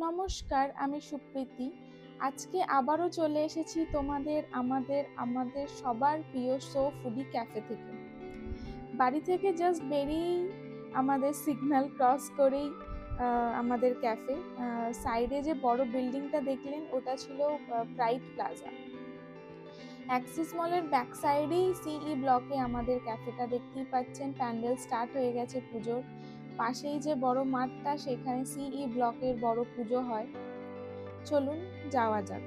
নমস্কার, আমি সুপ্রীতি। আজকে আবারও চলে এসেছি আমাদের সবার প্রিয় সো ফুডি ক্যাফে থেকে। বাড়ি থেকে জাস্ট বেরিয়েই আমাদের সিগন্যাল ক্রস করেই আমাদের ক্যাফে। সাইডে যে বড় বিল্ডিংটা দেখলেন ওটা ছিল প্রাইড প্লাজা। অ্যাক্সিস মলের ব্যাক সাইডেই সিই ব্লকে আমাদের ক্যাফেটা দেখতেই পাচ্ছেন। প্যান্ডেল স্টার্ট হয়ে গেছে পুজোর। পাশেই যে বড় মাঠটা সেখানে সিই ব্লকের বড় পুজো হয়। চলুন যাওয়া যাক।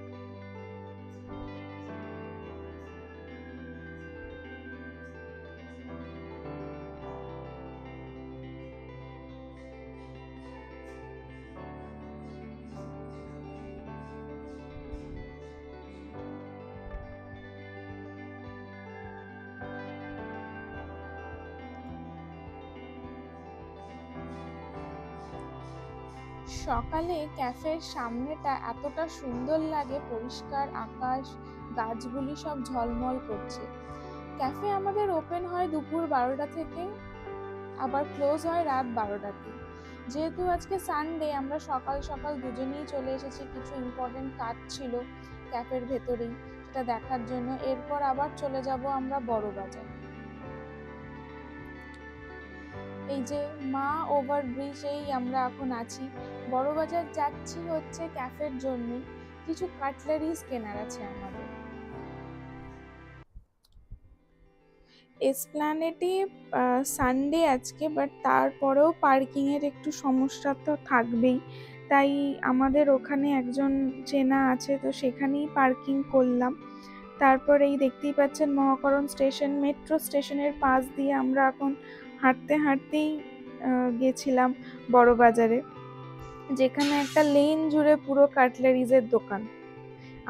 সকালে ক্যাফের সামনেটা এতটা সুন্দর লাগে, পরিষ্কার আকাশ, গাছগুলি সব ঝলমল করছে। ক্যাফে আমাদের ওপেন হয় দুপুর 12টা থেকে, আবার ক্লোজ হয় রাত 12টাতে। যেহেতু আজকে সানডে, আমরা সকাল সকাল দুজনেই চলে এসেছি। কিছু ইম্পর্টেন্ট কাজ ছিল ক্যাফের ভেতরেই, সেটা দেখার জন্য। এরপর আবার চলে যাব আমরা বড়বাজার। এই যে মা ওভারব্রিজেই আমরা এখন আছি। বড়বাজার যাচ্ছি হচ্ছে ক্যাফের জন্য, কিছু কাটলারিজ কেনার আছে আমাদের। এসপ্ল্যানেডে সানডে আজকে, বাট তারপরেও পার্কিংয়ের একটু সমস্যা তো থাকবেই, তাই আমাদের ওখানে একজন চেনা আছে, তো সেখানেই পার্কিং করলাম। তারপর এই দেখতেই পাচ্ছেন মহাকরণ স্টেশন, মেট্রো স্টেশনের পাশ দিয়ে আমরা এখন হাঁটতে হাঁটতেই গেছিলাম বড়বাজারে, যেখানে একটা লেন জুড়ে পুরো কাটলারিজের দোকান।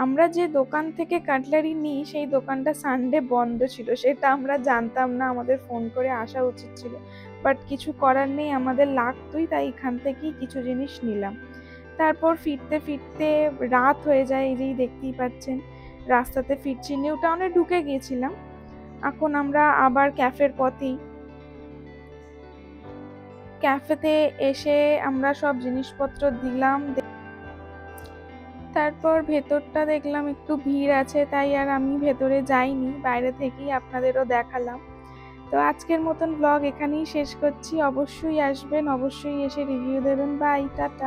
আমরা যে দোকান থেকে কাটলারি নিই সেই দোকানটা সানডে বন্ধ ছিল, সেটা আমরা জানতাম না, আমাদের ফোন করে আসা উচিত ছিল, বাট কিছু করার নেই, আমাদের লাগতোই, তাই এখান থেকেই কিছু জিনিস নিলাম। তারপর ফিরতে ফিরতে রাত হয়ে যায়, এই যেই দেখতেই পাচ্ছেন রাস্তাতে ফিরছি। নিউ টাউনে ঢুকে গিয়েছিলাম, এখন আমরা আবার ক্যাফের পথেই। ক্যাফেতে এসে আমরা সব জিনিসপত্র দিলাম, তারপর ভেতরটা দেখলাম একটু ভিড় আছে, তাই আর আমি ভেতরে যাইনি, বাইরে থেকেই আপনাদেরও দেখালাম। তো আজকের মতন ব্লগ এখানেই শেষ করছি। অবশ্যই আসবেন, অবশ্যই এসে রিভিউ দেবেন। Bye, tata.